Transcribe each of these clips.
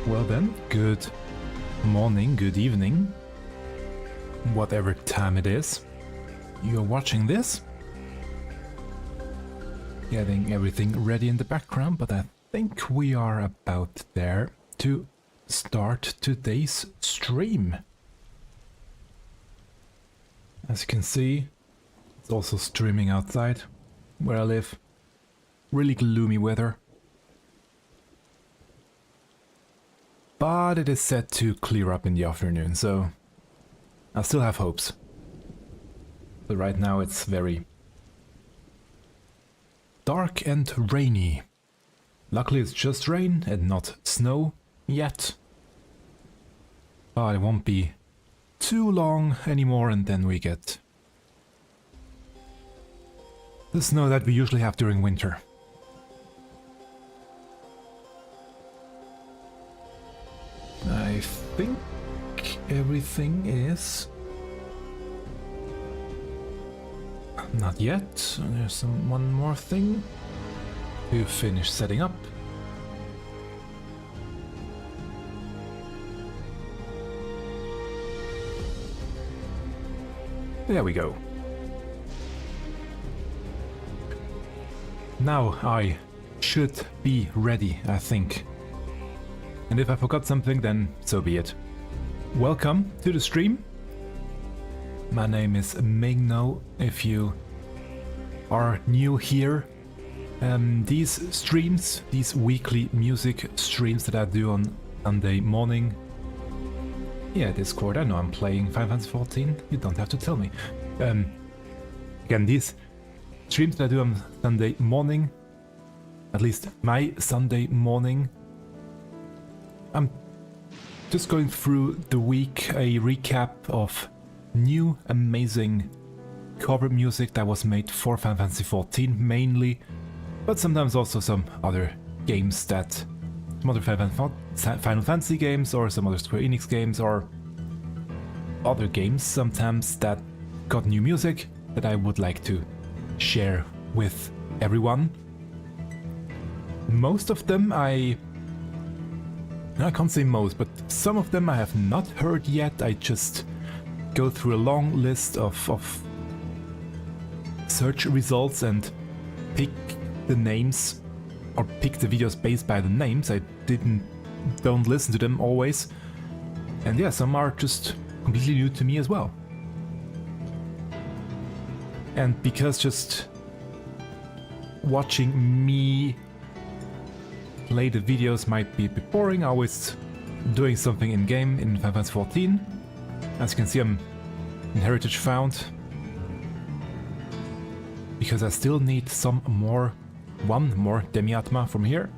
Well then, good morning, good evening, whatever time it is you're watching this. Getting everything ready in the background, but I think we are about there to start today's stream. As you can see, it's also streaming outside where I live. Really gloomy weather. But it is set to clear up in the afternoon, so I still have hopes. But right now it's very dark and rainy. Luckily it's just rain and not snow yet. But it won't be too long anymore, and then we get the snow that we usually have during winter. I think everything is... Not yet. There's one more thing to finish setting up. There we go. Now I should be ready, I think. And if I forgot something, then so be it. Welcome to the stream. My name is Miingno. If you are new here, these streams, these weekly music streams that I do on Sunday morning. Yeah, Discord, I know I'm playing Final Fantasy 14, you don't have to tell me. Again, these streams that I do on Sunday morning, at least my Sunday morning, I'm just going through the week, a recap of new amazing cover music that was made for Final Fantasy 14 mainly, but sometimes also some other games that, some other Final Fantasy games or some other Square Enix games or other games sometimes that got new music that I would like to share with everyone. Most of them I can't say most, but some of them I have not heard yet. I just go through a long list of search results and pick the names or pick the videos based by the names. I don't listen to them always. And yeah, some are just completely new to me as well. And because just watching me play the videos might be a bit boring, I was doing something in-game in Final Fantasy 14. As you can see, I'm in Heritage Found, because I still need one more Demi-Atma from here.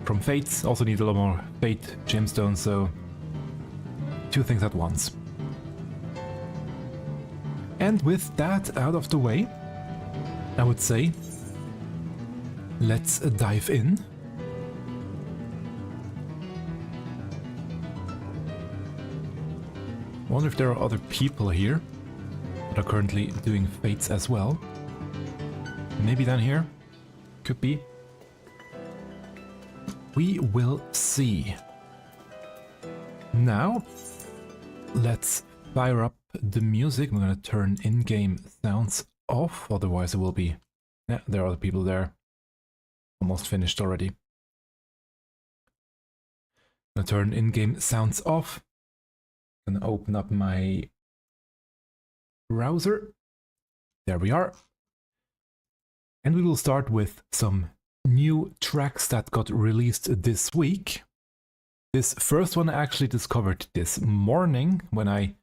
From Fates, also need a lot more Fate gemstones, so two things at once. And with that out of the way, I would say, let's dive in. I wonder if there are other people here that are currently doing Fates as well. Maybe down here? Could be. We will see. Now, let's fire up the music. I'm gonna turn in-game sounds off, otherwise it will be... Yeah, there are other people there. Almost finished already. I'm gonna turn in-game sounds off. I'm gonna open up my browser. There we are. And we will start with some new tracks that got released this week. This first one I actually discovered this morning when I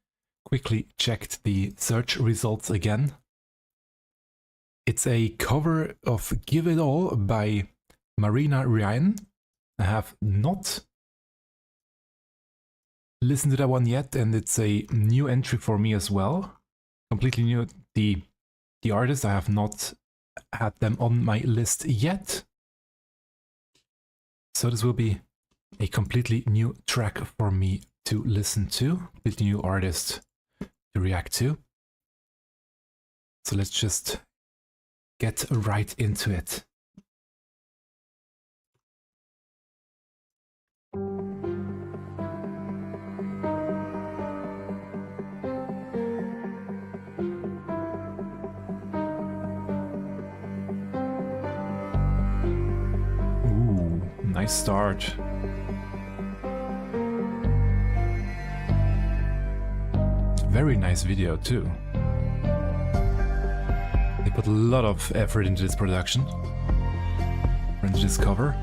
quickly checked the search results again. It's a cover of Give It All by Marina. I have not listened to that one yet, and it's a new entry for me as well. Completely new. The artist, I have not had them on my list yet. So this will be a completely new track for me to listen to, completely new artist to react to. So let's just get right into it. nice start. Very nice video too. They put a lot of effort into this production, into this cover.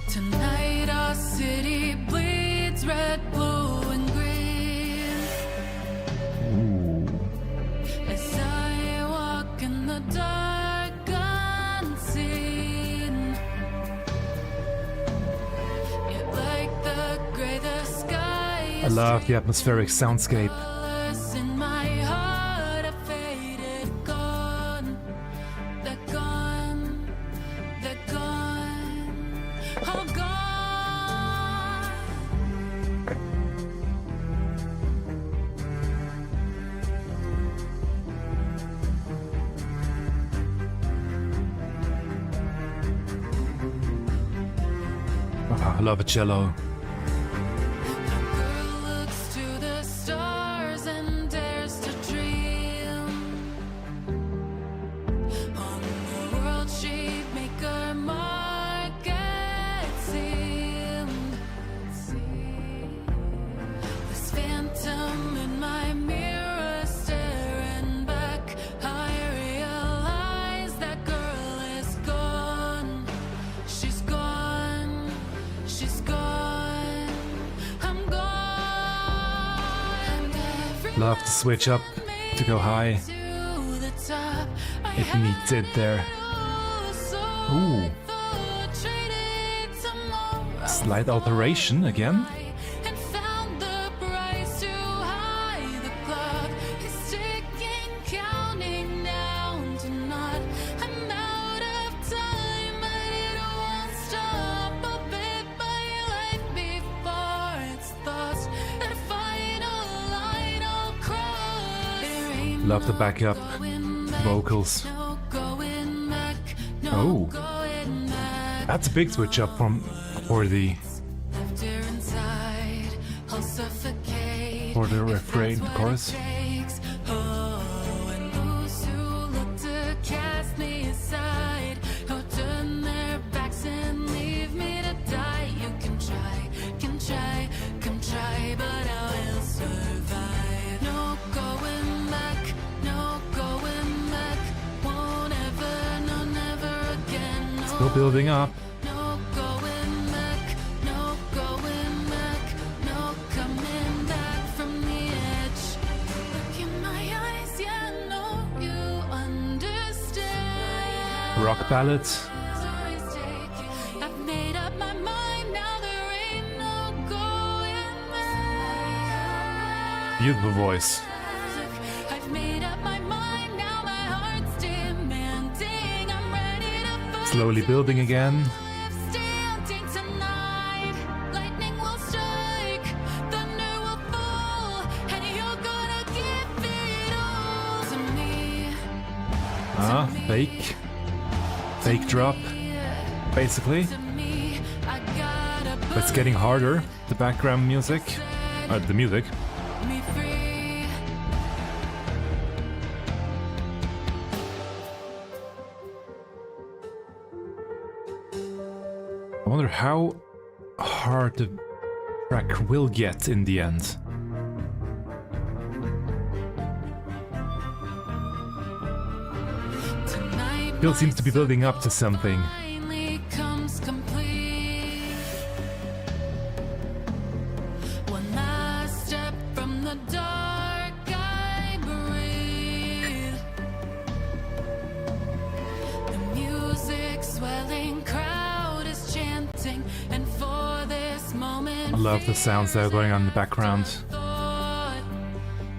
Tonight our city bleeds red, blue, and green. Ooh. As I walk in the dark unseen, yet like the gray the sky I love the atmospheric soundscape. colors in my heart are faded, gone. They're gone, they're gone, all gone. I love a cello. A girl looks to the stars and dares to dream. On the world she'd make her mark, it seemed. This phantom in my mirror staring back, I realize that girl is gone. She's gone. She's gone. I'm gone. Love to switch up, to go high. To the top. It meets it there. Ooh. Slight alteration again. And found the price too high. The clock is ticking, counting down to naught. I'm out of time, but it won't stop. A bit by life before its thoughts. That final line I'll cross. There ain't Love the backup going back, vocals. no going back, no Oh. going back. That's a big switch up from for the Left her inside, I'll suffocate. For the if refrain, that's what chorus. it takes. Oh, and those who look to cast me aside, who turn their backs and leave me to die. You can try, come try, but I will survive. No going back, no going back. Won't ever, no, never again. No. still building up. No going back, no going back, no coming back from the edge. Look in my eyes, yeah, I know you understand. Rock ballad. I've made up my mind, now there ain't no going back. Beautiful voice. I've made up my mind, now my heart's demanding. I'm ready to fight. Slowly building again. Standing tonight, lightning will strike, thunder will fall, and you're gonna give it all to me. Fake. Fake drop, basically. To me, I gotta But it's getting harder. The background music. The music. put me free. I wonder how hard the track will get in the end. Tonight Still seems to be building up to something. finally comes complete. One last step from the dark, I breathe. The music swelling, crowd is chanting, and for this moment, I love the sounds that are going on in the background. thought,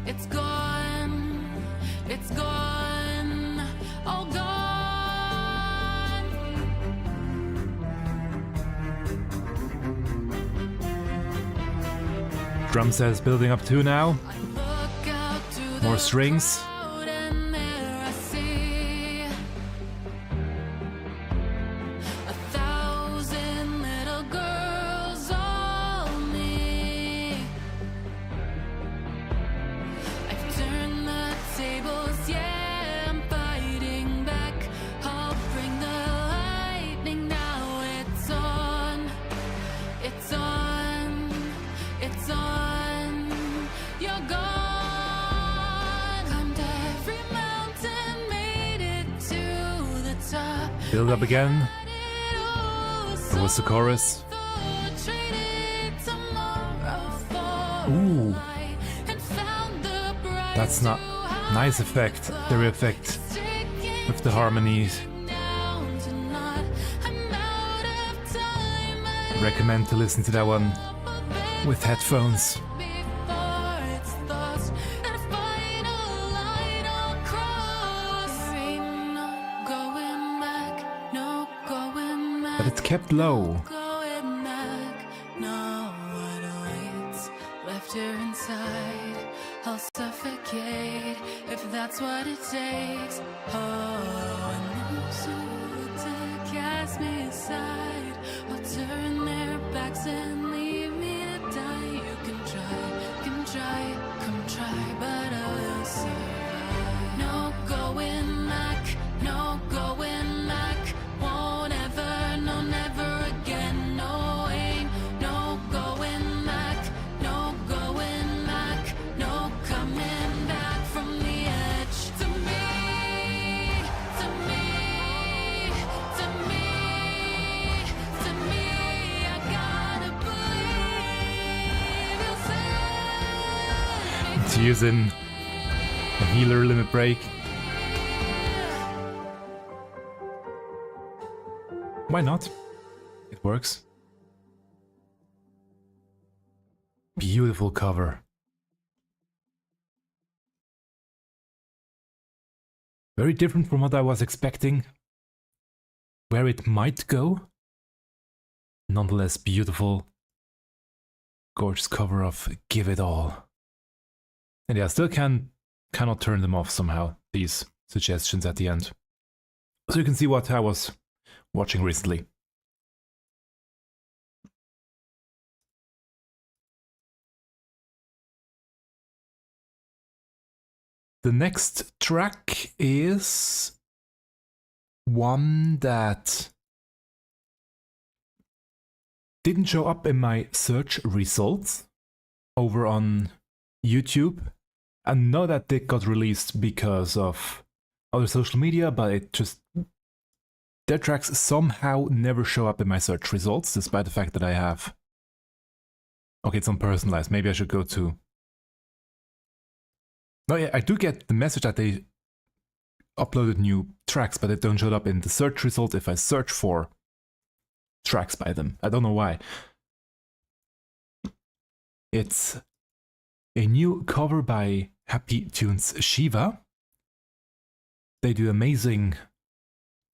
it's gone, it's gone, all gone. Drum set is building up too now. I look out to the More strings. crowd and there I see 1,000 little girls all Build up again. It was the chorus. Ooh. That's not nice effect. The effect with the harmonies. Recommend to listen to that one with headphones. But it's kept low. I'll suffocate if that's what it takes. Oh, and those who look to cast me aside, I'll turn their backs and leave me to die. You can try, come try, but I will survive. No going back, no going back. Won't ever, no, never again. No aim, no going back, no going back, no coming back from the edge. To me, to me, to me, to me, I gotta believe you'll save me. It's using a healer limit break. Why not? It works. Beautiful cover. Very different from what I was expecting. Where it might go. Nonetheless beautiful. Gorgeous cover of Give It All. And yeah, I still cannot turn them off somehow, these suggestions at the end. So you can see what I was watching recently. The next track is one that didn't show up in my search results over on YouTube. I know that it got released because of other social media, but it just... their tracks somehow never show up in my search results, despite the fact that I have... Okay, it's unpersonalized. Maybe I should go to... No, yeah, I do get the message that they uploaded new tracks, but they don't show up in the search result if I search for tracks by them. I don't know why. It's a new cover by Happy Tunes Shiva. They do amazing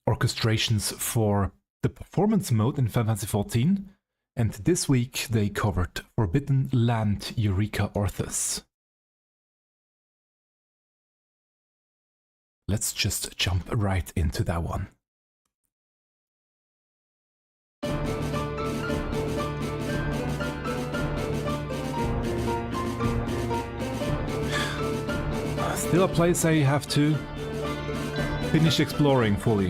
orchestrations for the performance mode in Final Fantasy XIV, and this week they covered Forbidden Land Eureka Orthos. Let's just jump right into that one. Still a place I have to finish exploring fully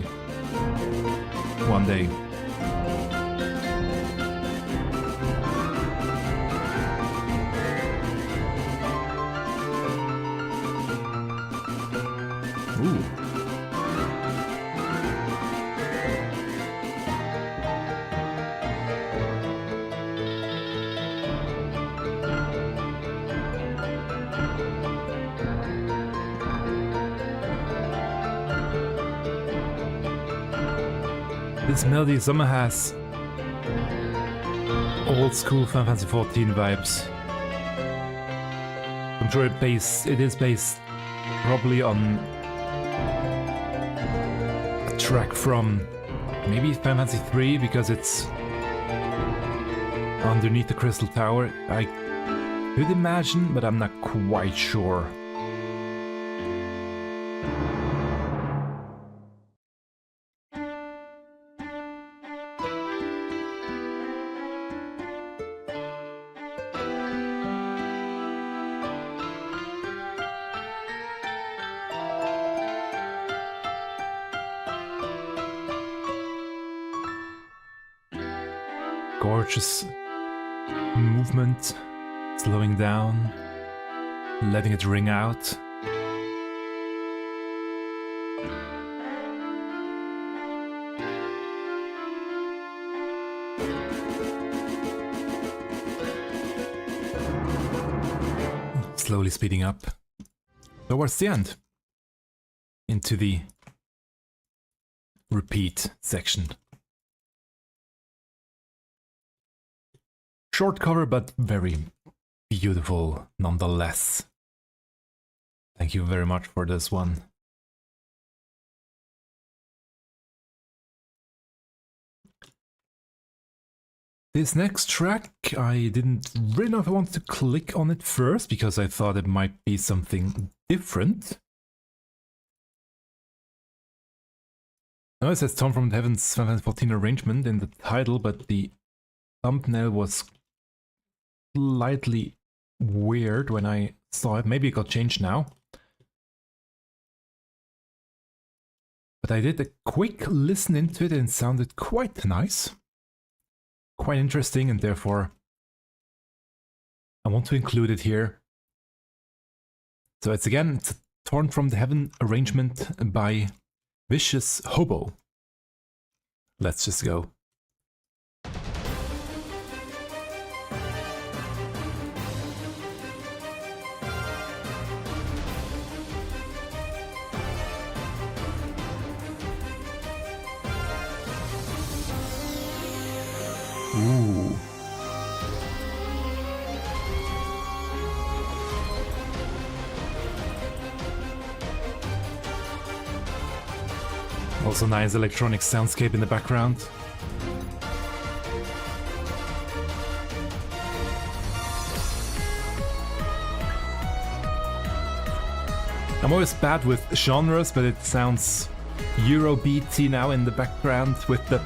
one day. Ooh. This melody somehow has old school Final Fantasy XIV vibes. I'm sure it is based probably on a track from maybe Final Fantasy III, because it's underneath the Crystal Tower. I could imagine, but I'm not quite sure. Gorgeous movement, slowing down, letting it ring out. slowly speeding up towards the end. Into the repeat section. Short cover, but very beautiful nonetheless. Thank you very much for this one. This next track, I didn't really know if I wanted to click on it first, because I thought it might be something different. Now it says Tom from the Heaven's 14 arrangement in the title, but the thumbnail was slightly weird when I saw it. Maybe it got changed now. But I did a quick listen into it and it sounded quite nice. Quite interesting, and therefore I want to include it here. So it's a Torn from the Heaven arrangement by Vicious Hobo. Let's just go. Ooh. Also nice electronic soundscape in the background. I'm always bad with genres, but it sounds Eurobeaty now in the background with the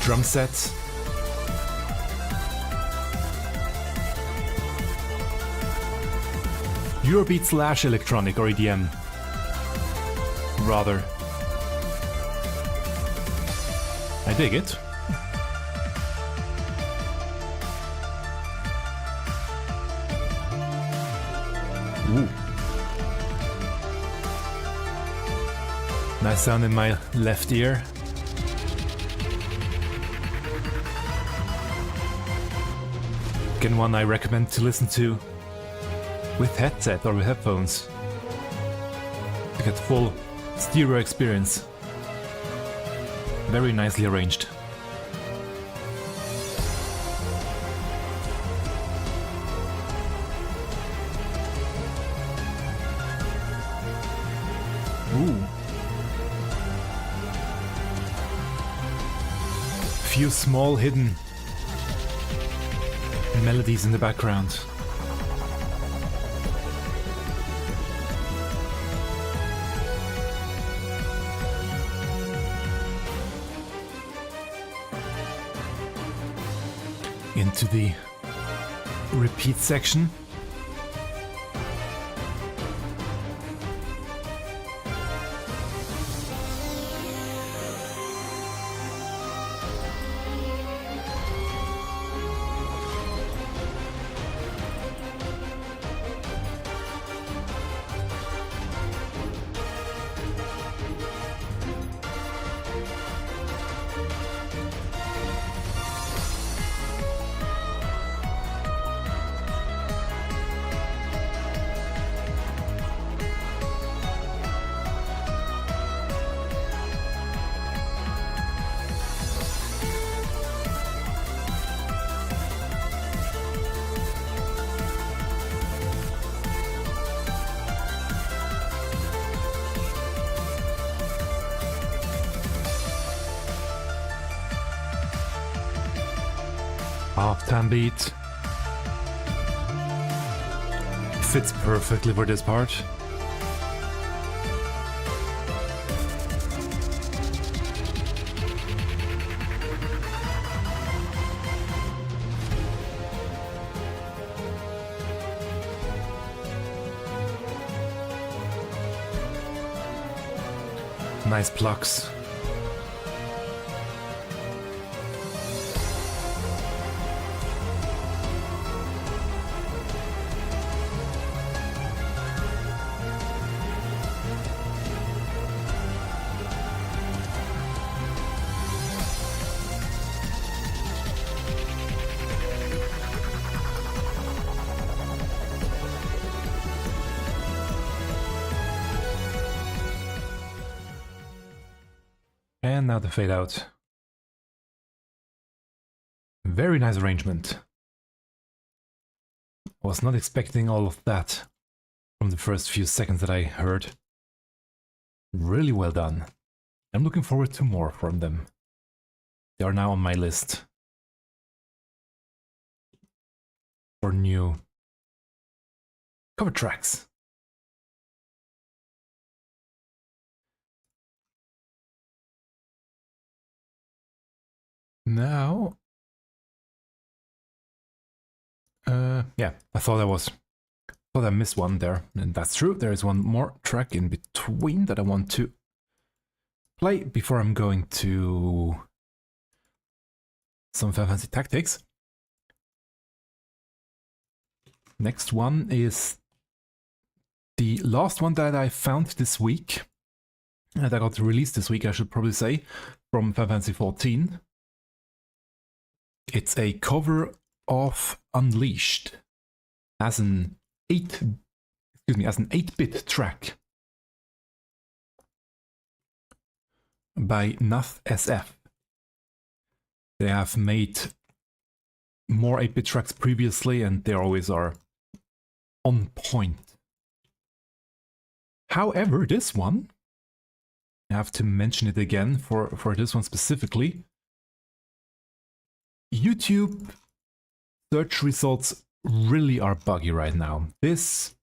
drum sets. Eurobeat / electronic or EDM, rather. I dig it. Ooh. Nice sound in my left ear. Again, one I recommend to listen to with headset or with headphones to get full stereo experience. Very nicely arranged. Ooh. Few small hidden melodies in the background. Into the repeat section. Half-time beat. Fits perfectly for this part. Nice plucks. And now the fade out. Very nice arrangement. I was not expecting all of that from the first few seconds that I heard. Really well done. I'm looking forward to more from them. They are now on my list for new cover tracks. Now, yeah, I thought I missed one there, and that's true. There is one more track in between that I want to play before I'm going to some Final Fantasy Tactics. Next one is the last one that I found this week, that got released this week, I should probably say, from Final Fantasy XIV. It's a cover of Unleashed as an 8-bit track by NathSF. They have made more 8-bit tracks previously, and they always are on point. However, this one, I have to mention it again for this one specifically. YouTube search results really are buggy right now. His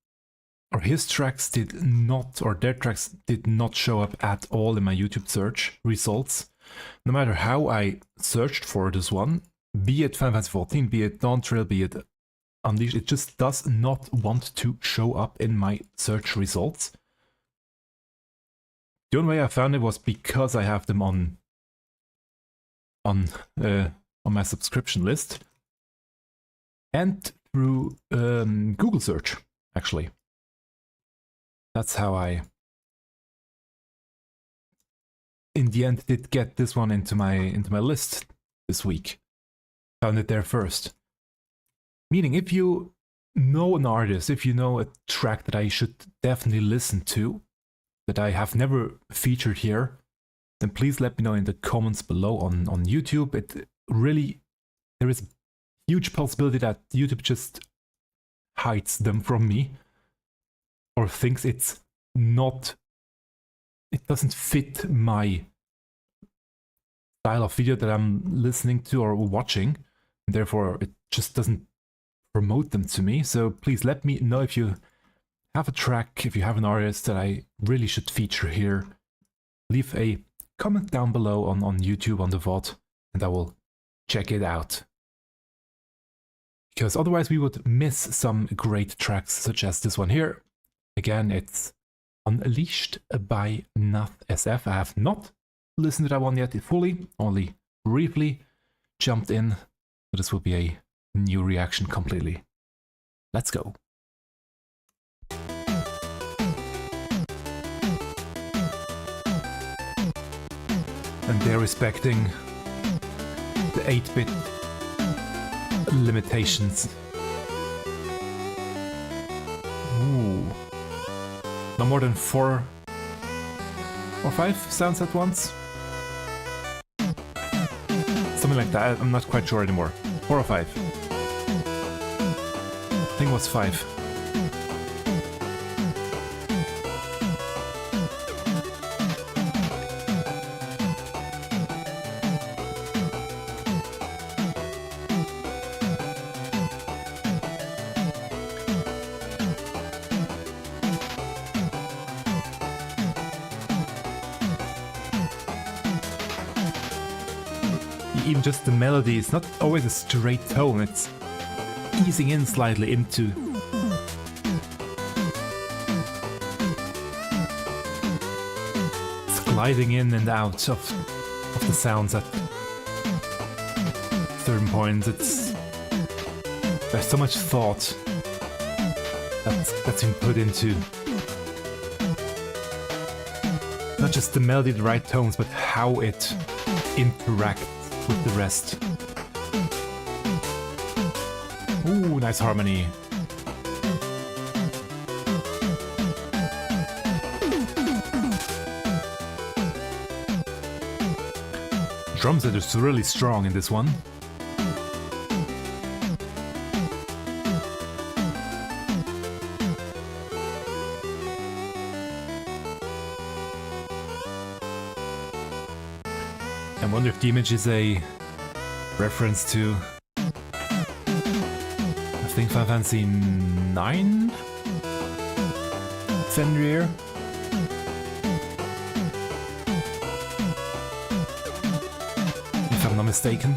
tracks did not, or their tracks did not show up at all in my YouTube search results. No matter how I searched for this one, be it Final Fantasy XIV, be it Dawn Trail, be it Unleashed, it just does not want to show up in my search results. The only way I found it was because I have them on my subscription list, and through Google search, actually. That's how I, in the end, did get this one into my list this week. Found it there first. Meaning, if you know an artist, if you know a track that I should definitely listen to, that I have never featured here, then please let me know in the comments below on YouTube. It really, there is a huge possibility that YouTube just hides them from me, or thinks it doesn't fit my style of video that I'm listening to or watching, and therefore it just doesn't promote them to me. So please let me know if you have a track, if you have an artist that I really should feature here. Leave a comment down below on YouTube, on the VOD, and I will check it out. Because otherwise we would miss some great tracks, such as this one here. Again, it's Unleashed by NathSF. I have not listened to that one yet fully, only briefly jumped in. So this will be a new reaction completely. Let's go. And they're respecting the 8-bit limitations. Ooh. No more than 4 or 5 sounds at once? Something like that, I'm not quite sure anymore. 4 or 5. I think it was 5. Even just the melody, it's not always a straight tone, it's easing in slightly into. It's gliding in and out of the sounds at certain points. There's so much thought that's been put into not just the melody, the right tones, but how it interacts with the rest. Ooh, nice harmony. drum set is really strong in this one. I wonder if the image is a reference to, I think, Final Fantasy IX? Fenrir? If I'm not mistaken.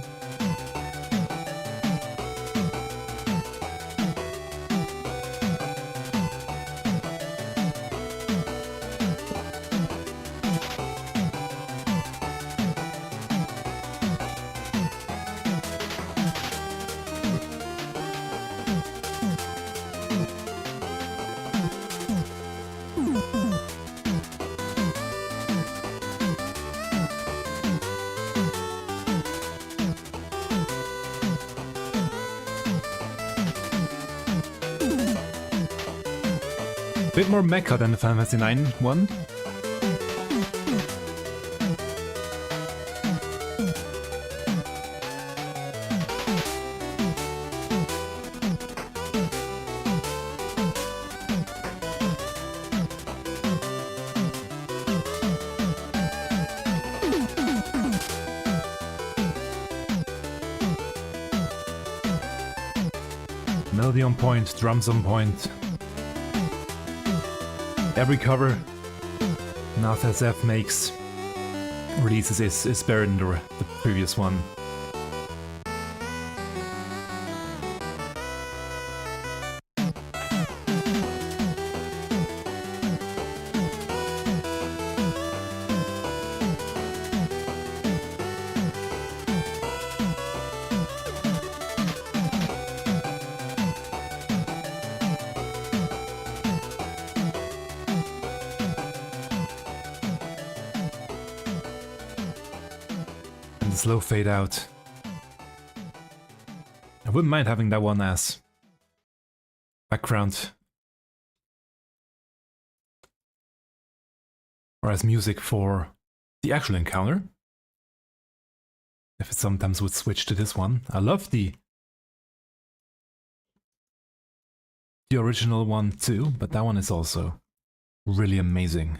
Bit more mecha than the Final Fantasy IX one. Melody on point, drums on point. Every cover NathSF makes, releases is better than the previous one. Slow fade out. I wouldn't mind having that one as background or as music for the actual encounter. If it sometimes would switch to this one. I love the original one too, but that one is also really amazing.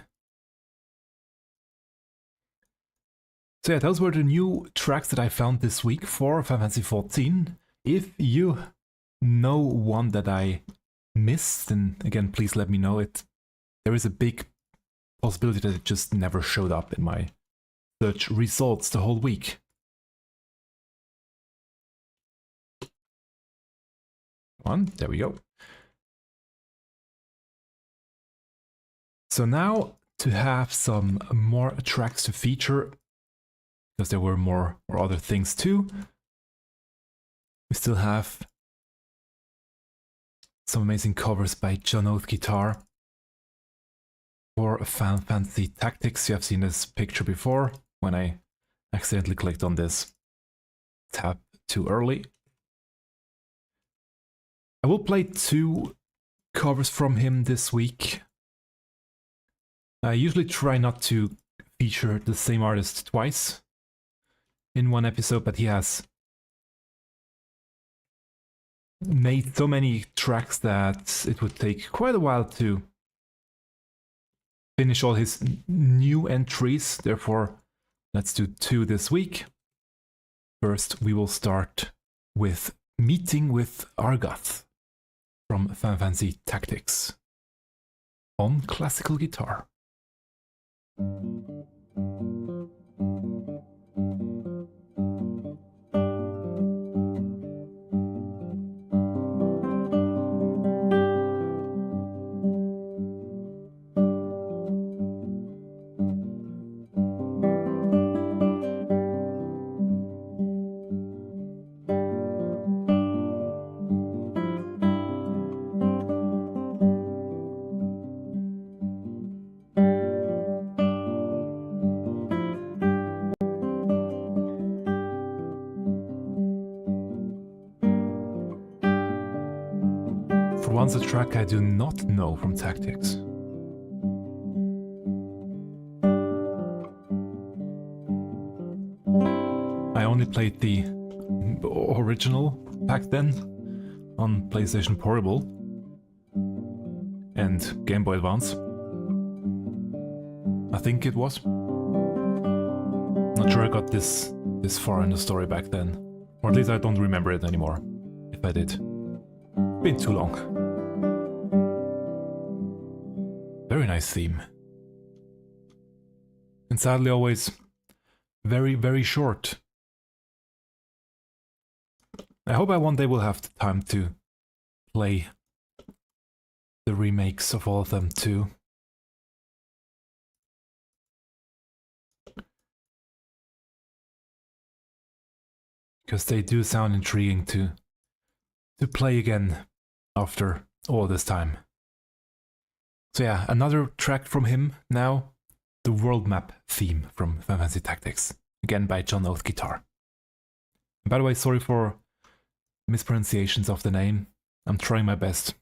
So yeah, those were the new tracks that I found this week for Final Fantasy XIV. If you know one that I missed, then again, please let me know. There is a big possibility that it just never showed up in my search results the whole week. There we go. So now to have some more tracks to feature, because there were more or other things too. We still have some amazing covers by John Oeth Guitar for Final Fantasy Tactics. You have seen this picture before when I accidentally clicked on this tab too early. I will play 2 covers from him this week. I usually try not to feature the same artist twice in one episode, but he has made so many tracks that it would take quite a while to finish all his new entries. Therefore, let's do 2 this week. First, we will start with Meeting with Argath from Final Fantasy Tactics on classical guitar. Once a track I do not know from Tactics. only played the original back then on PlayStation Portable and Game Boy Advance. I think it was. Not sure I got this far in the story back then. Or at least I don't remember it anymore, if I did. Been too long. Very nice theme. And sadly always very, very short. I hope I one day will have the time to play the remakes of all of them too. Because they do sound intriguing to play again after all this time. So yeah, another track from him now, the world map theme from Final Fantasy Tactics, again by John Oeth Guitar. And by the way, sorry for mispronunciations of the name, I'm trying my best.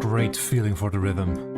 Great feeling for the rhythm.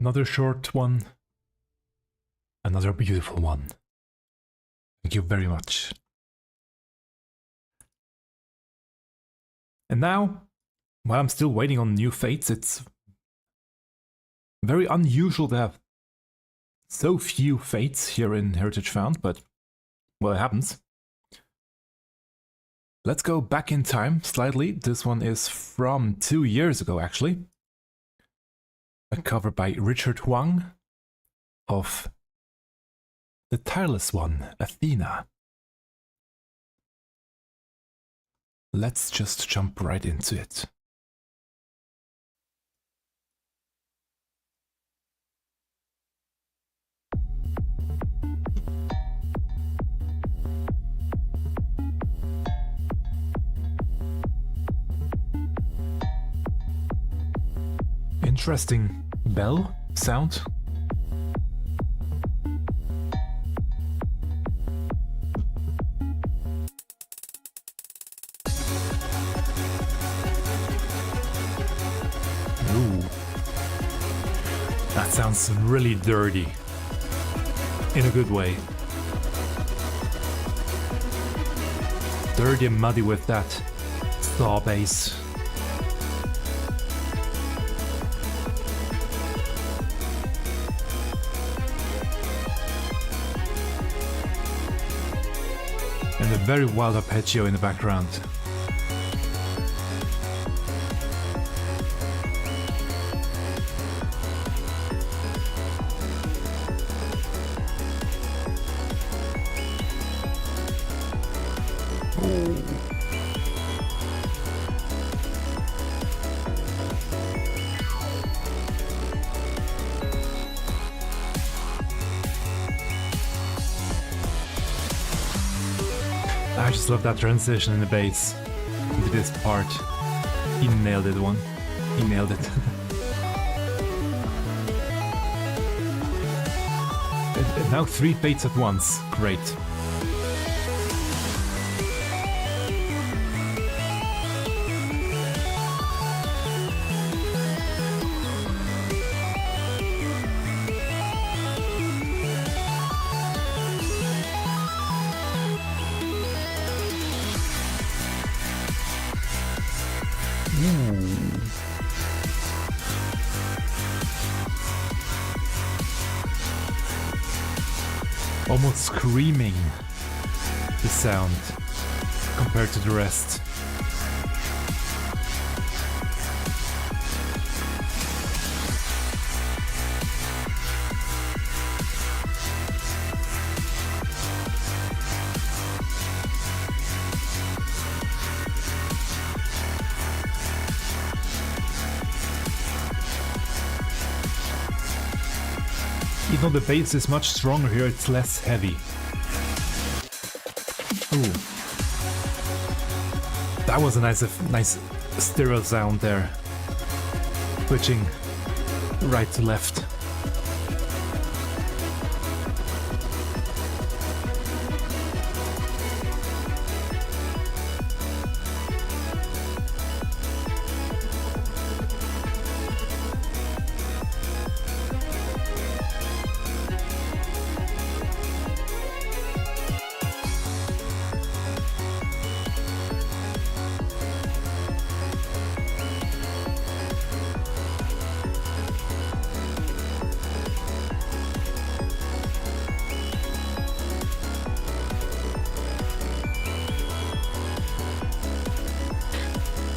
Another short one, another beautiful one. Thank you very much. And now, while I'm still waiting on new fates, it's very unusual to have so few fates here in Heritage Found, but well, it happens. Let's go back in time slightly. This one is from 2 years ago, actually. A cover by Richard Huang of the Tireless one, Athena. Let's just jump right into it. Interesting bell sound. Ooh. That sounds really dirty. In a good way. Dirty and muddy with that saw bass. And a very wild arpeggio in the background. I just love that transition in the bass into this part. He nailed it one. He nailed it. And now 3 fates at once. Great. Almost screaming, the sound, compared to the rest. Even though the bass is much stronger here, it's less heavy. Ooh. That was a nice stereo sound there. Switching right to left.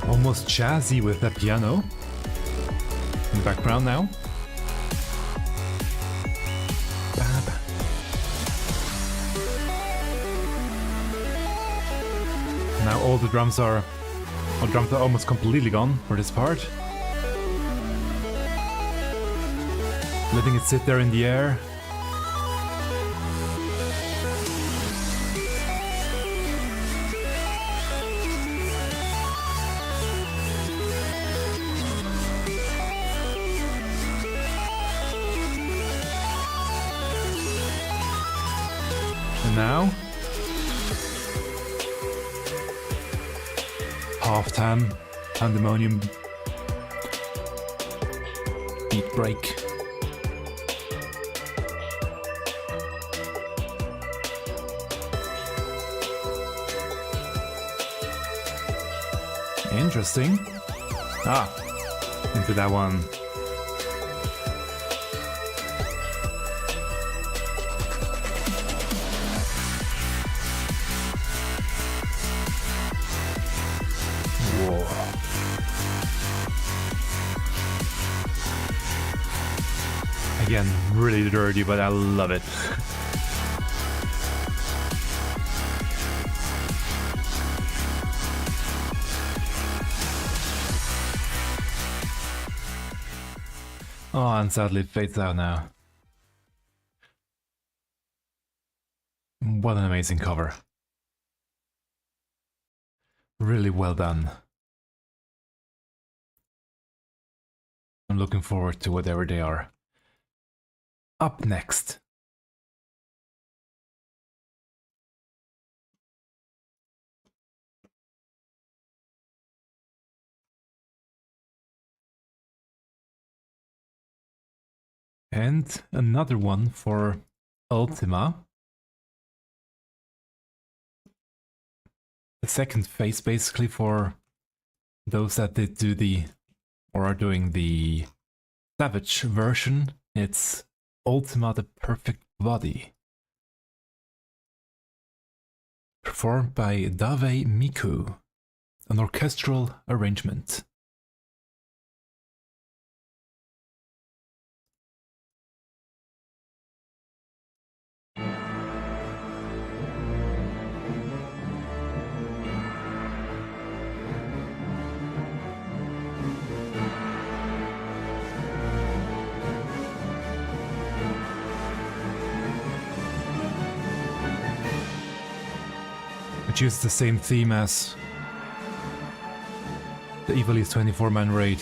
Almost jazzy with that piano in the background now. Now all the drums are almost completely gone for this part. Letting it sit there in the air. Now, half-time pandemonium beat break. Interesting. Into that one. Again, really dirty, but I love it. Oh, and sadly it fades out now. What an amazing cover. Really well done. I'm looking forward to whatever they are. Up next. And another one for Ultima. The second phase basically for those that did do the, or are doing the Savage version. It's Ultima, the Perfect Body. Performed by Daweii Miku. An orchestral arrangement. Which uses the same theme as the Ivali's 24-man raid.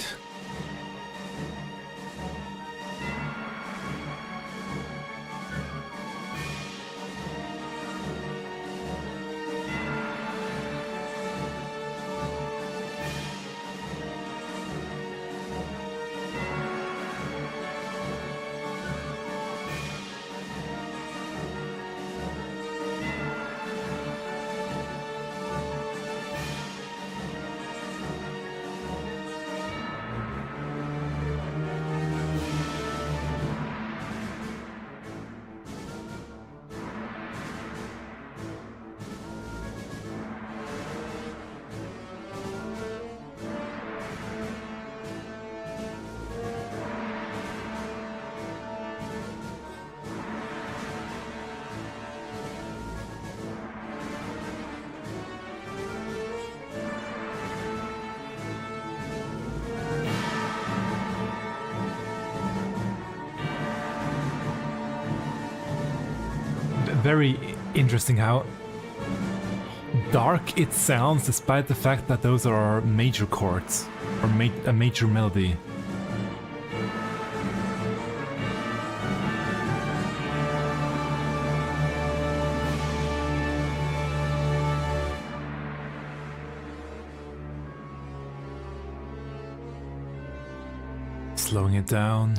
very interesting how dark it sounds, despite the fact that those are major chords, or a major melody. Slowing it down.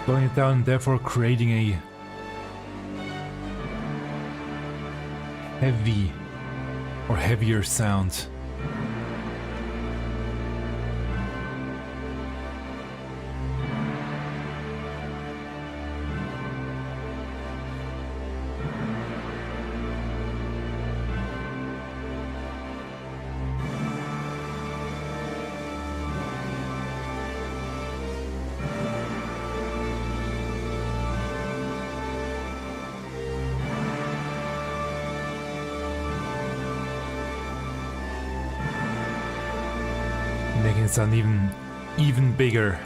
Slowing it down, therefore creating a heavy or heavier sound. Making it sound even bigger.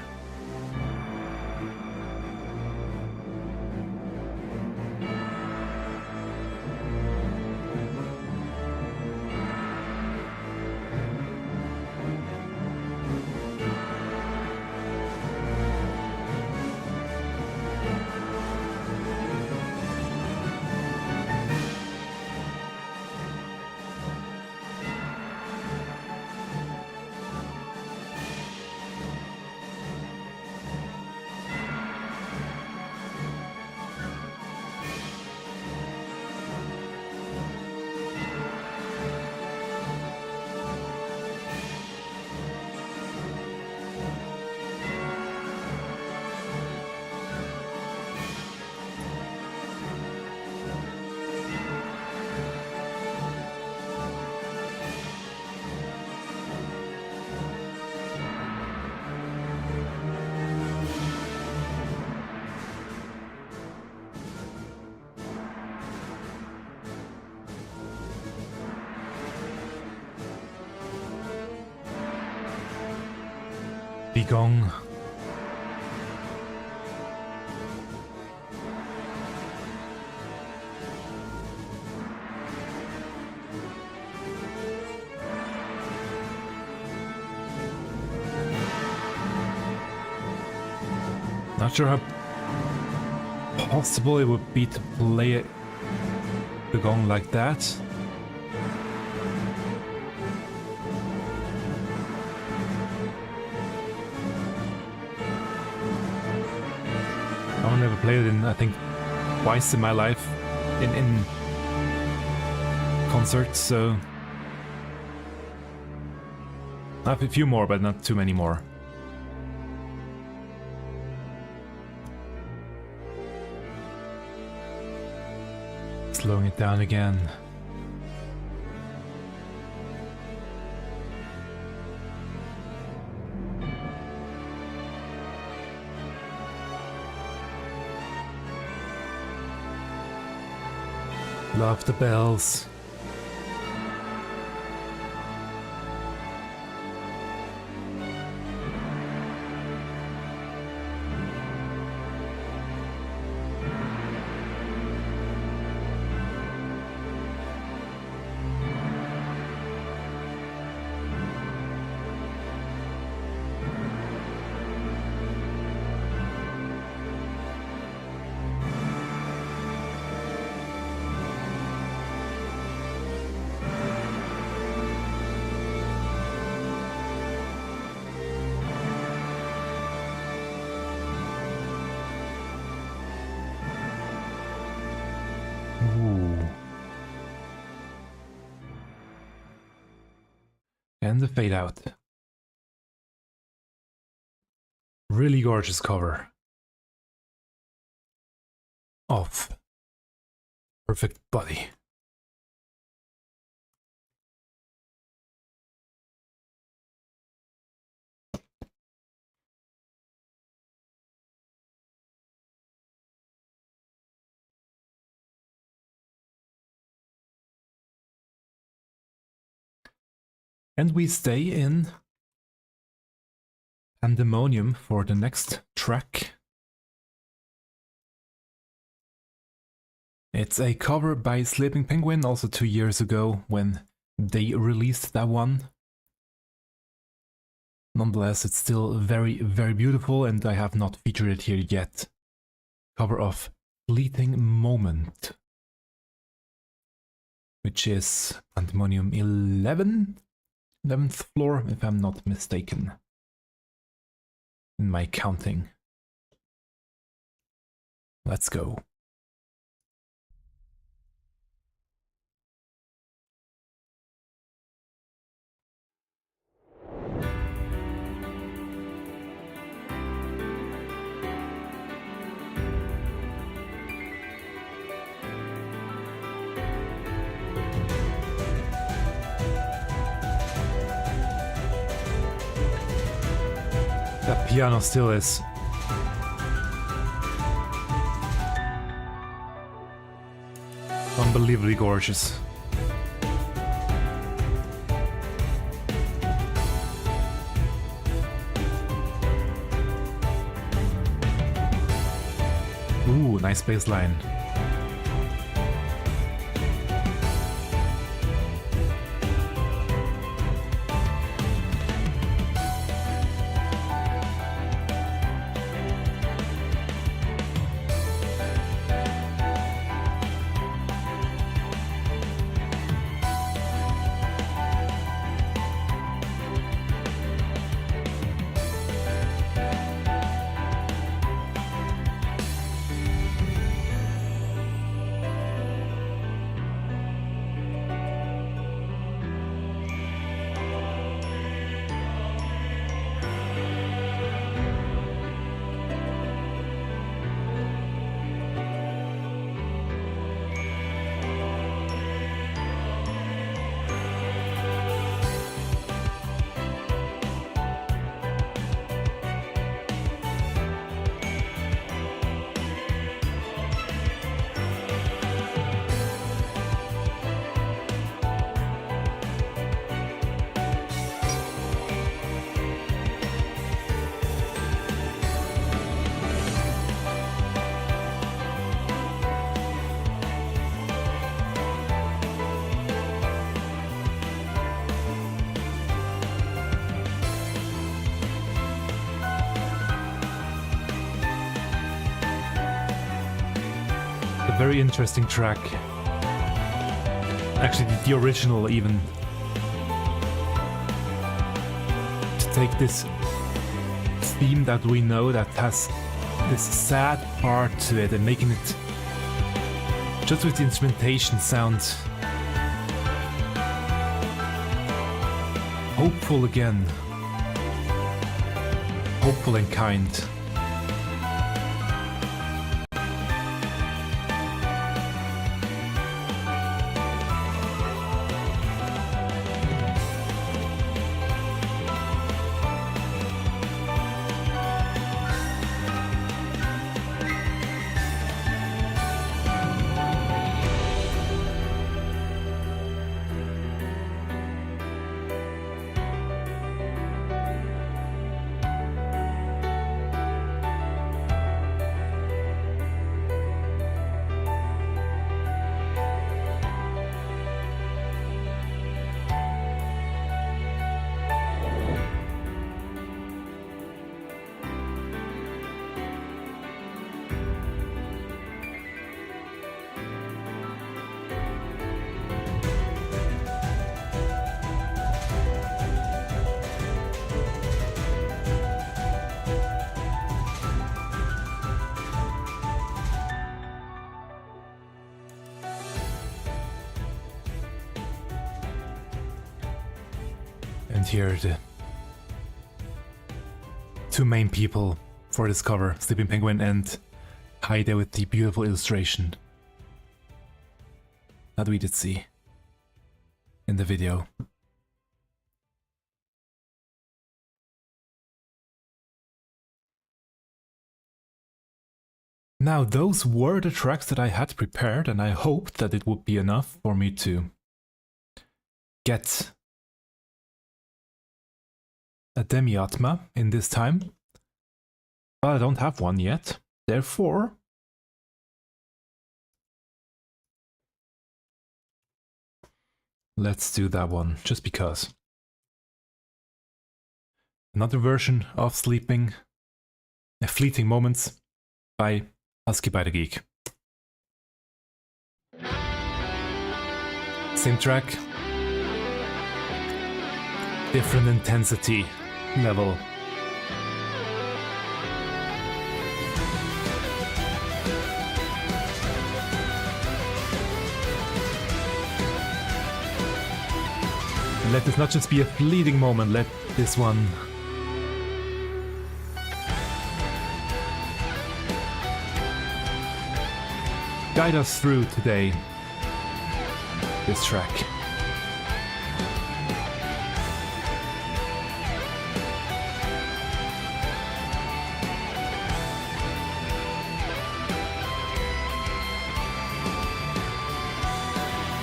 The gong. Not sure how possible it would be to play the gong like that. I've never played it in, I think, twice in my life in concerts, so I have a few more, but not too many more. Slowing it down again. Love the bells. And the fade out. Really gorgeous cover. Of Perfect Body. And we stay in Pandemonium for the next track. It's a cover by Sleeping Penguin, also 2 years ago when they released that one. Nonetheless, it's still very, very beautiful, and I have not featured it here yet. Cover of Fleeting Moment, which is Pandemonium 11th floor, if I'm not mistaken, in my counting. Let's go. That piano still is unbelievably gorgeous. Ooh, nice bass line. Very interesting track. Actually, the original even. To take this theme that we know that has this sad part to it and making it, just with the instrumentation, sound hopeful again. Hopeful and kind. And here are the two main people for this cover, Sleeping Penguin and Haide with the beautiful illustration that we did see in the video. Now, those were the tracks that I had prepared, and I hoped that it would be enough for me to get a demi-Ultima in this time. But I don't have one yet. Therefore, let's do that one, just because. Another version of Sleeping Fleeting Moments by Husky by the Geek. Same track, different intensity level. Let this not just be a fleeting moment, let this one guide us through today, this track.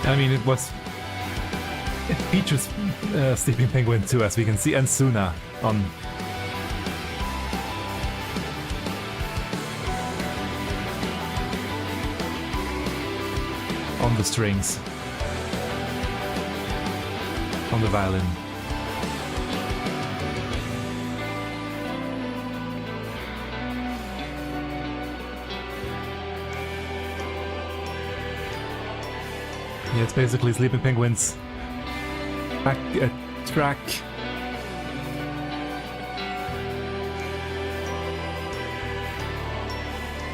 I mean, it features Sleeping Penguin too, as we can see, and Suna on the strings, on the violin. Yeah, it's basically Sleeping Penguin's back track.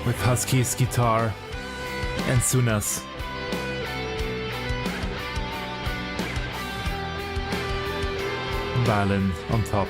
With Husky's guitar and Suna's violin on top.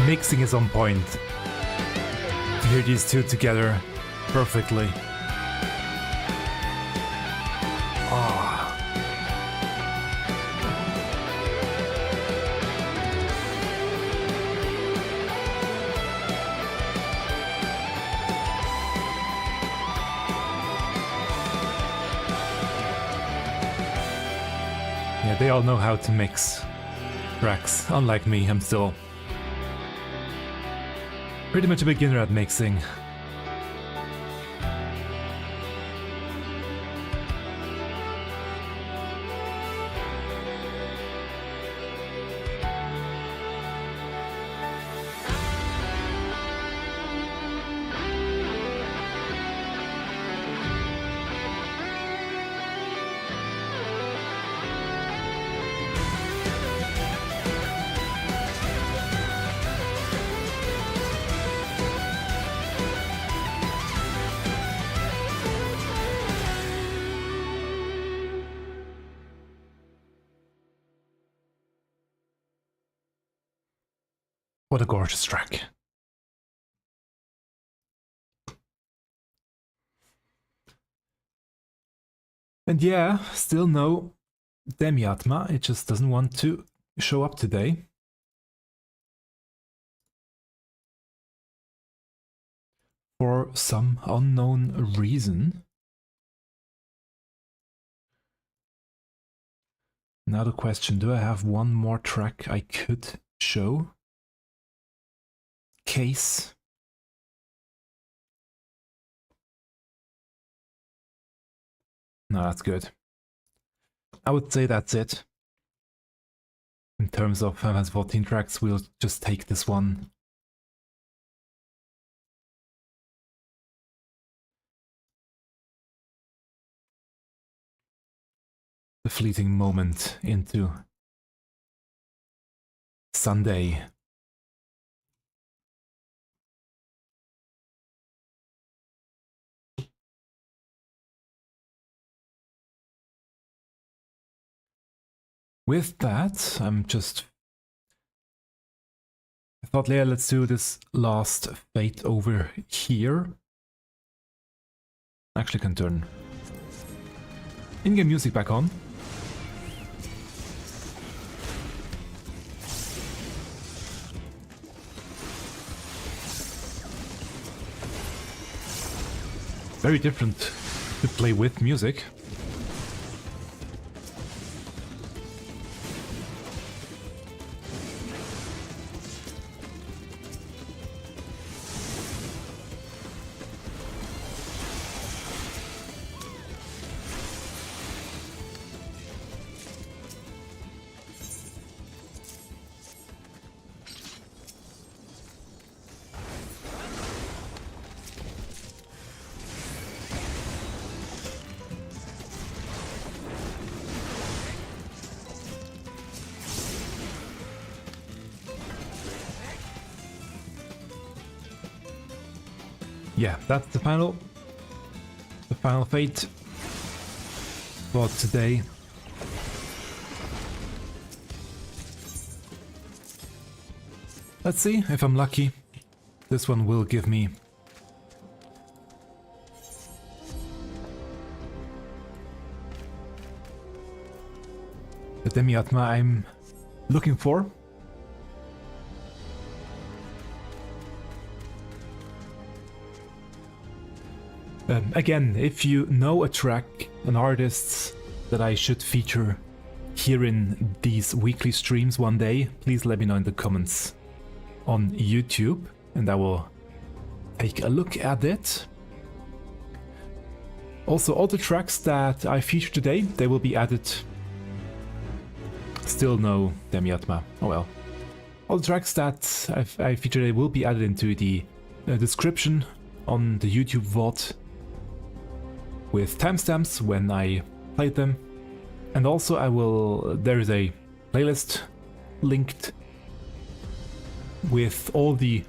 Mixing is on point. To hear these two together perfectly. Ah. Yeah, they all know how to mix tracks. Unlike me, I'm still pretty much a beginner at mixing. What a gorgeous track. And yeah, still no demi-Ultima, it just doesn't want to show up today. For some unknown reason. Now the question, do I have one more track I could show? Case. No, that's good. I would say that's it. In terms of Final Fantasy 14 tracks, we'll just take this one. the fleeting moment into Sunday. With that, I thought, yeah, let's do this last fate over here. Actually can turn in-game music back on. Very different to play with music. Yeah, that's the final fate for today. Let's see if I'm lucky. This one will give me the demi-atma I'm looking for. Again, if you know a track, an artist that I should feature here in these weekly streams one day, please let me know in the comments on YouTube and I will take a look at it. Also, all the tracks that I feature today, they will be added. Still no demi-atma. Oh well. All the tracks that I feature today will be added into the description on the YouTube VOD with timestamps when I played them. And also there is a playlist linked with all the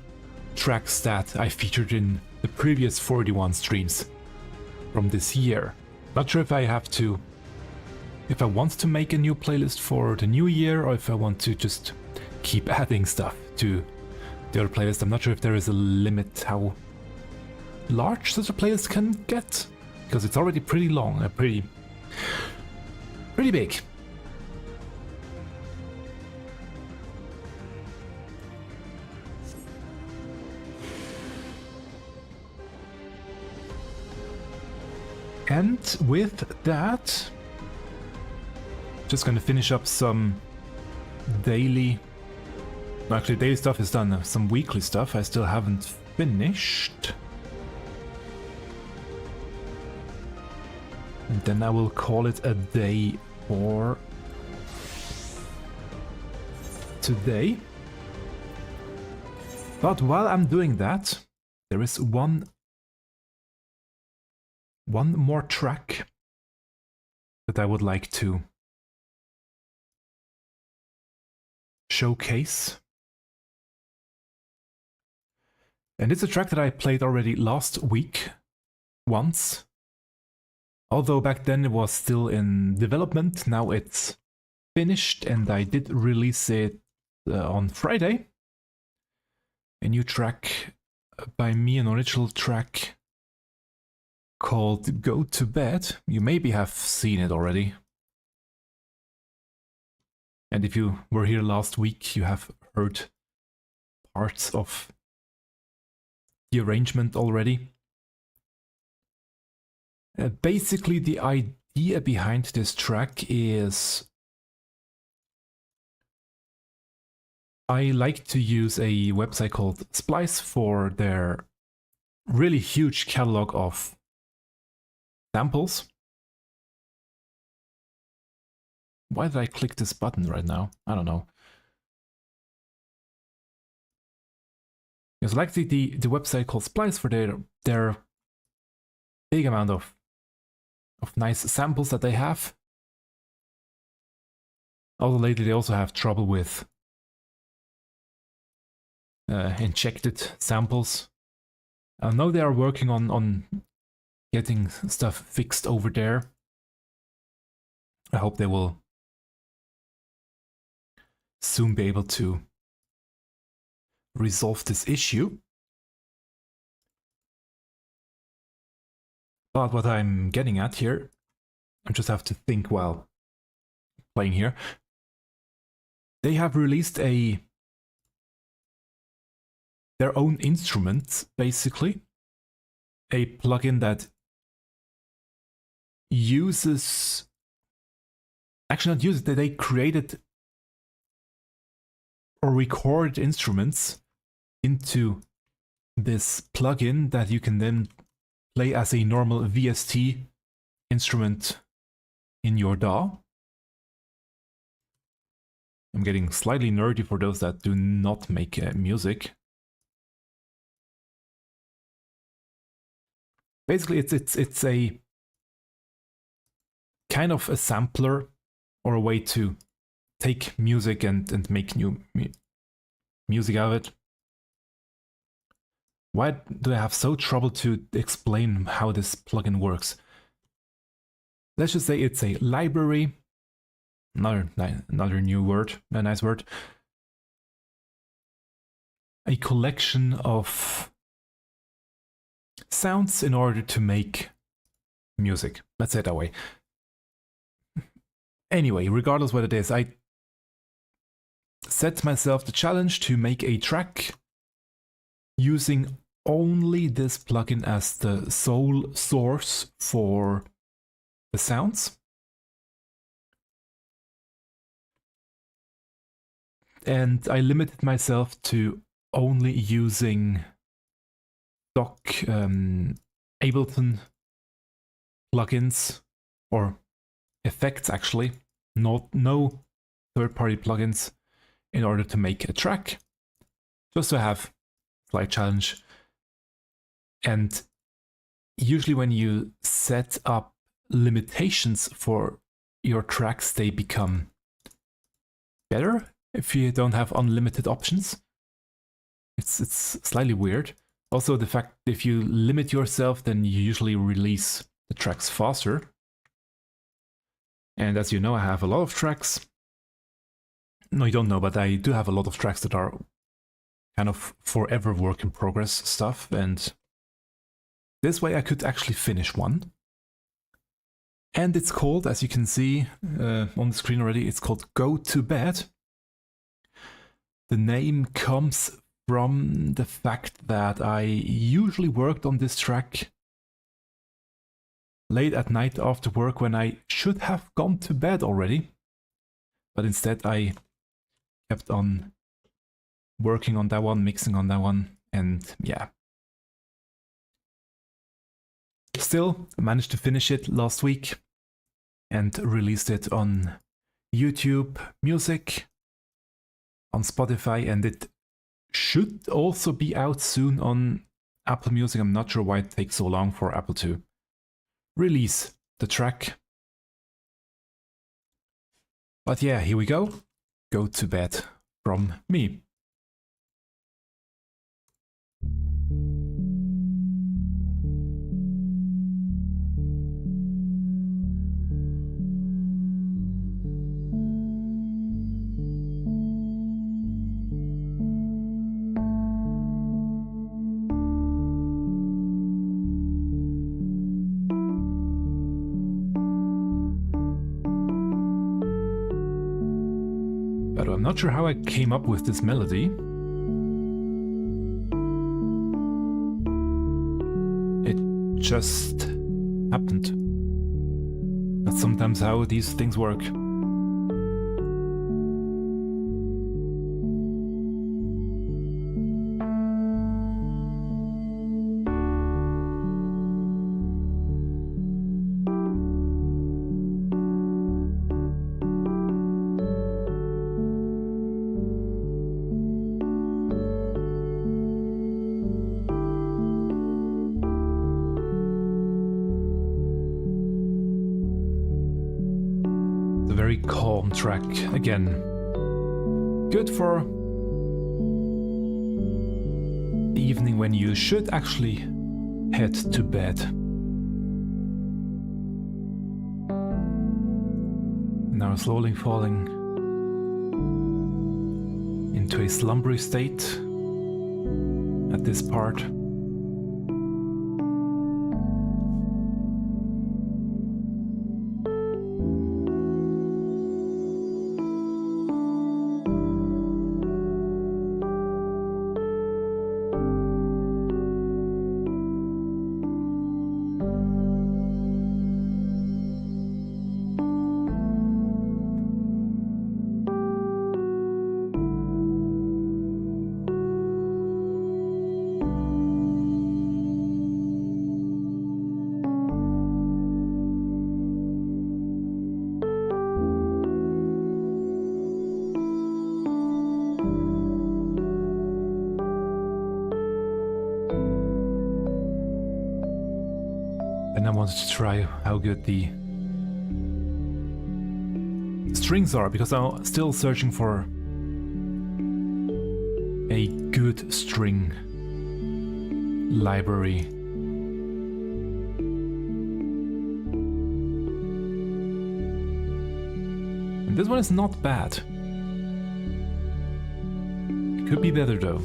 tracks that I featured in the previous 41 streams from this year. Not sure if I want to make a new playlist for the new year or if I want to just keep adding stuff to the other playlist. I'm not sure if there is a limit how large such a playlist can get, because it's already pretty long, pretty big. And with that, just gonna finish up some daily... Actually, daily stuff is done, some weekly stuff I still haven't finished. And then I will call it a day for today. But while I'm doing that, there is one more track that I would like to showcase. And it's a track that I played already last week once. Although back then it was still in development, now it's finished and I did release it on Friday. A new track by me, an original track called Go to Bed. You maybe have seen it already. And if you were here last week, you have heard parts of the arrangement already. Basically, the idea behind this track is I like to use a website called Splice for their really huge catalog of samples. Why did I click this button right now? I don't know. It's like the website called Splice for their big amount of nice samples that they have. Although lately they also have trouble with injected samples. I know they are working on getting stuff fixed over there. I hope they will soon be able to resolve this issue. But what I'm getting at here, I just have to think while playing here. They have released their own instrument, basically. A plugin that uses... Actually not uses, they created or record instruments into this plugin that you can then play as a normal VST instrument in your DAW. I'm getting slightly nerdy for those that do not make music. Basically, it's a kind of a sampler or a way to take music and make new music out of it. Why do I have so trouble to explain how this plugin works? Let's just say it's a library. Another new word, a nice word. A collection of sounds in order to make music. Let's say it that way. Anyway, regardless what it is, I set myself the challenge to make a track using only this plugin as the sole source for the sounds. And I limited myself to only using stock Ableton plugins, or effects actually, no third-party plugins, in order to make a track. Just to have slight challenge. And usually when you set up limitations for your tracks, they become better if you don't have unlimited options. It's slightly weird. Also, the fact if you limit yourself, then you usually release the tracks faster. And as you know, I have a lot of tracks. No, you don't know, but I do have a lot of tracks that are kind of forever work in progress stuff, and this way I could actually finish one. And it's called, as you can see on the screen already, it's called Go to Bed. The name comes from the fact that I usually worked on this track late at night after work when I should have gone to bed already. But instead I kept on working on that one, mixing on that one, and yeah. Still, I managed to finish it last week and released it on YouTube Music, on Spotify, and it should also be out soon on Apple Music. I'm not sure why it takes so long for Apple to release the track. But yeah, here we go. Go to Bed from me. But I'm not sure how I came up with this melody. It just happened. That's sometimes how these things work. very calm track again. Good for the evening when you should actually head to bed. Now slowly falling into a slumbery state at this part. And I wanted to try how good the strings are, because I'm still searching for a good string library. And this one is not bad. It could be better though.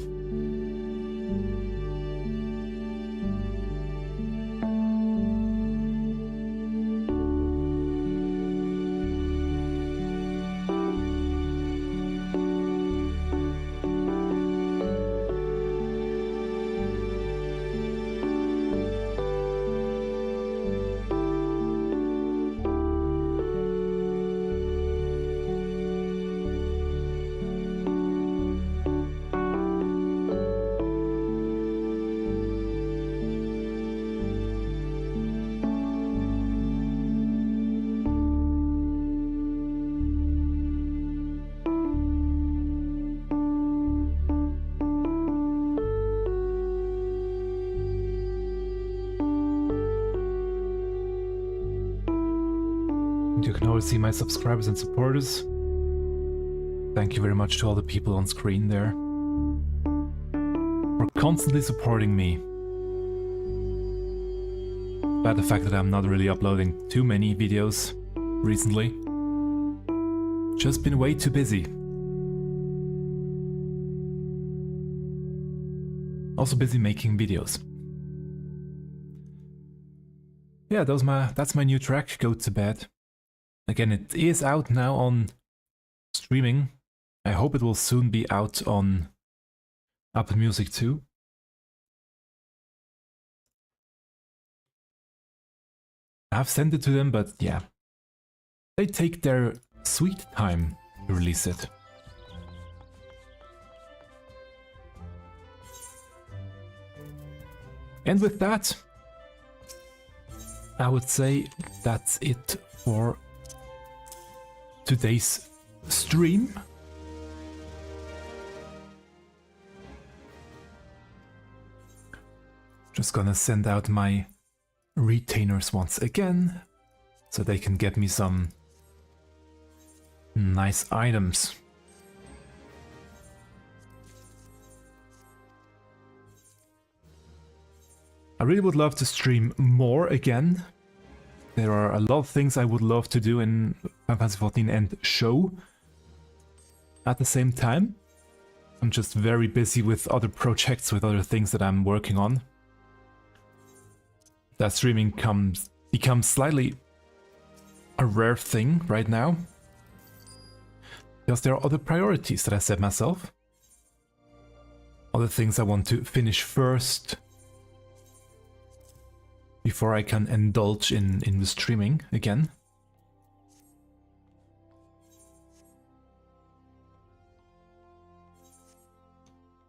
You can always see my subscribers and supporters. Thank you very much to all the people on screen there for constantly supporting me. Despite the fact that I'm not really uploading too many videos recently. Just been way too busy. Also busy making videos. Yeah, that's my new track, Go to Bed. Again, it is out now on streaming. I hope it will soon be out on Apple Music too. I've sent it to them, but yeah, they take their sweet time to release it. And with that, I would say that's it for today's stream. Just gonna send out my retainers once again, so they can get me some nice items. I really would love to stream more again. There are a lot of things I would love to do in Final Fantasy XIV and show at the same time. I'm just very busy with other projects, with other things that I'm working on. That streaming becomes slightly a rare thing right now, because there are other priorities that I set myself. Other things I want to finish first before I can indulge in the streaming again.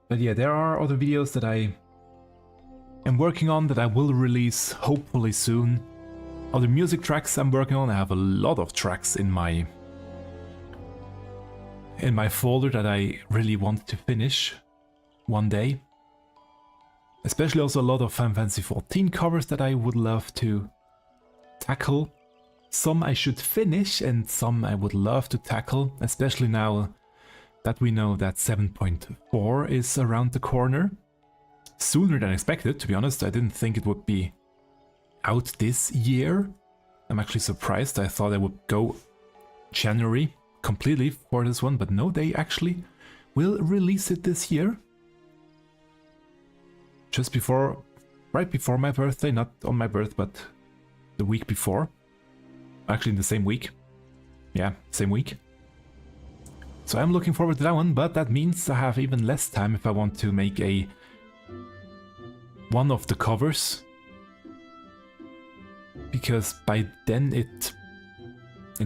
But yeah, there are other videos that I am working on that I will release hopefully soon. Other music tracks I'm working on. I have a lot of tracks in my folder that I really want to finish one day. Especially also a lot of Final Fantasy XIV covers that I would love to tackle some I should finish and some I would love to tackle, especially now that we know that 7.4 is around the corner. Sooner than expected, to be honest. I didn't think it would be out this year. I'm actually surprised. I thought I would go January completely for this one, but no, they actually will release it this year. Just before, right before my birthday, not on my birth, but the week before. Actually in the same week. Yeah, same week. So I'm looking forward to that one, but that means I have even less time if I want to make one of the covers. Because by then it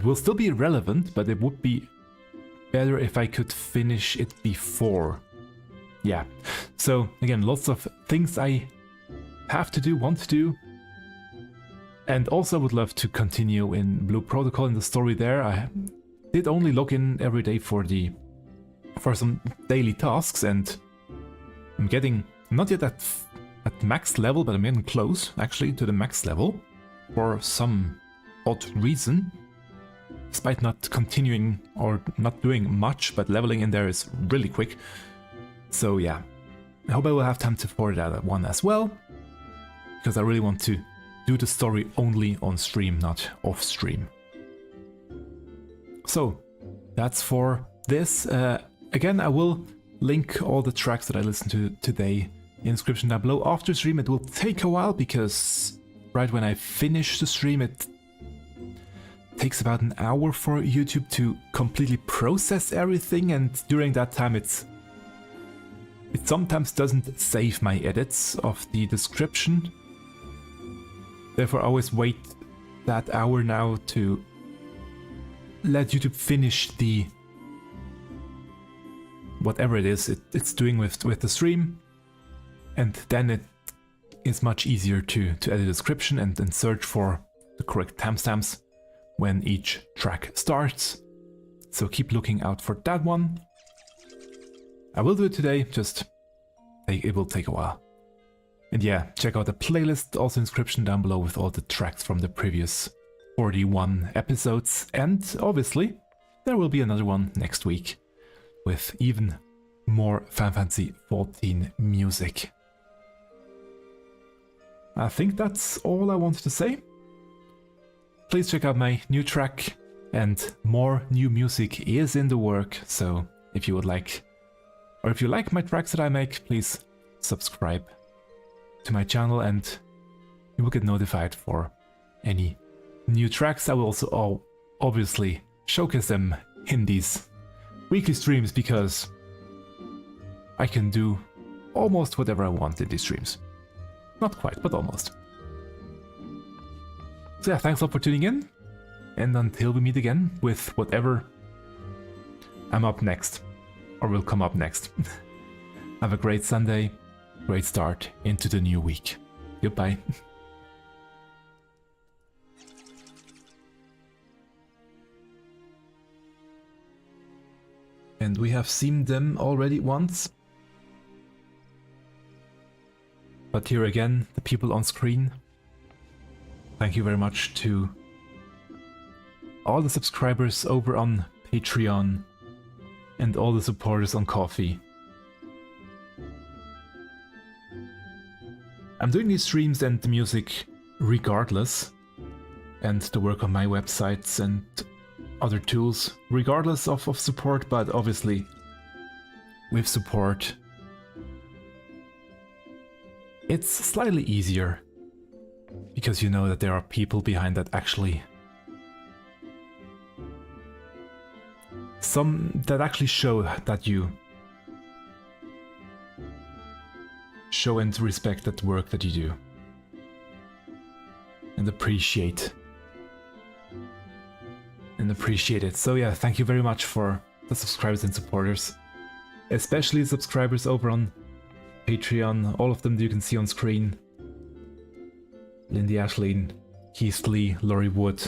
will still be relevant, but it would be better if I could finish it before. Yeah, so again, lots of things I have to do, want to do. And also would love to continue in Blue Protocol in the story there. I did only log in every day for some daily tasks, and I'm getting not yet at max level, but I'm getting close actually to the max level for some odd reason. Despite not continuing or not doing much, but leveling in there is really quick. So yeah, I hope I will have time to forward that one as well, because I really want to do the story only on stream, not off stream. So that's for this. Again, I will link all the tracks that I listened to today in the description down below. After stream it will take a while, because right when I finish the stream it takes about an hour for YouTube to completely process everything, and during that time it sometimes doesn't save my edits of the description. Therefore I always wait that hour now to let YouTube finish the whatever it is it's doing with the stream, and then it is much easier to edit the description and search for the correct timestamps when each track starts. So keep looking out for that one. I will do it today, just it will take a while. And yeah, check out the playlist, also in the description down below, with all the tracks from the previous 41 episodes. And obviously, there will be another one next week with even more Final Fantasy XIV music. I think that's all I wanted to say. Please check out my new track, and more new music is in the work, so if you would like, or if you like my tracks that I make, please subscribe to my channel and you will get notified for any new tracks. I will also obviously showcase them in these weekly streams, because I can do almost whatever I want in these streams. Not quite, but almost. So yeah, thanks a lot for tuning in, and until we meet again with whatever I'm up next, or will come up next. Have a great Sunday, great start into the new week. Goodbye. And we have seen them already once. But here again, the people on screen. Thank you very much to all the subscribers over on Patreon and all the supporters on Ko-fi. I'm doing these streams and the music regardless, and the work on my websites and other tools regardless of support, but obviously with support it's slightly easier, because you know that there are people behind that actually show that you show and respect that work that you do and appreciate it. So yeah, thank you very much for the subscribers and supporters, especially the subscribers over on Patreon, all of them that you can see on screen. Lindy Ashleen, Keith Lee, Laurie Wood,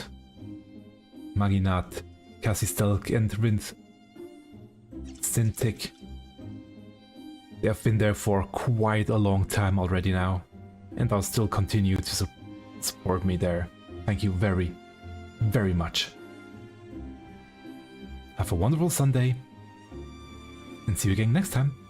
Maggie Nat, Cassie Stelk, and Rinth Sintik. They have been there for quite a long time already now, and I'll still continue to support me there. Thank you very, very much. Have a wonderful Sunday, and see you again next time.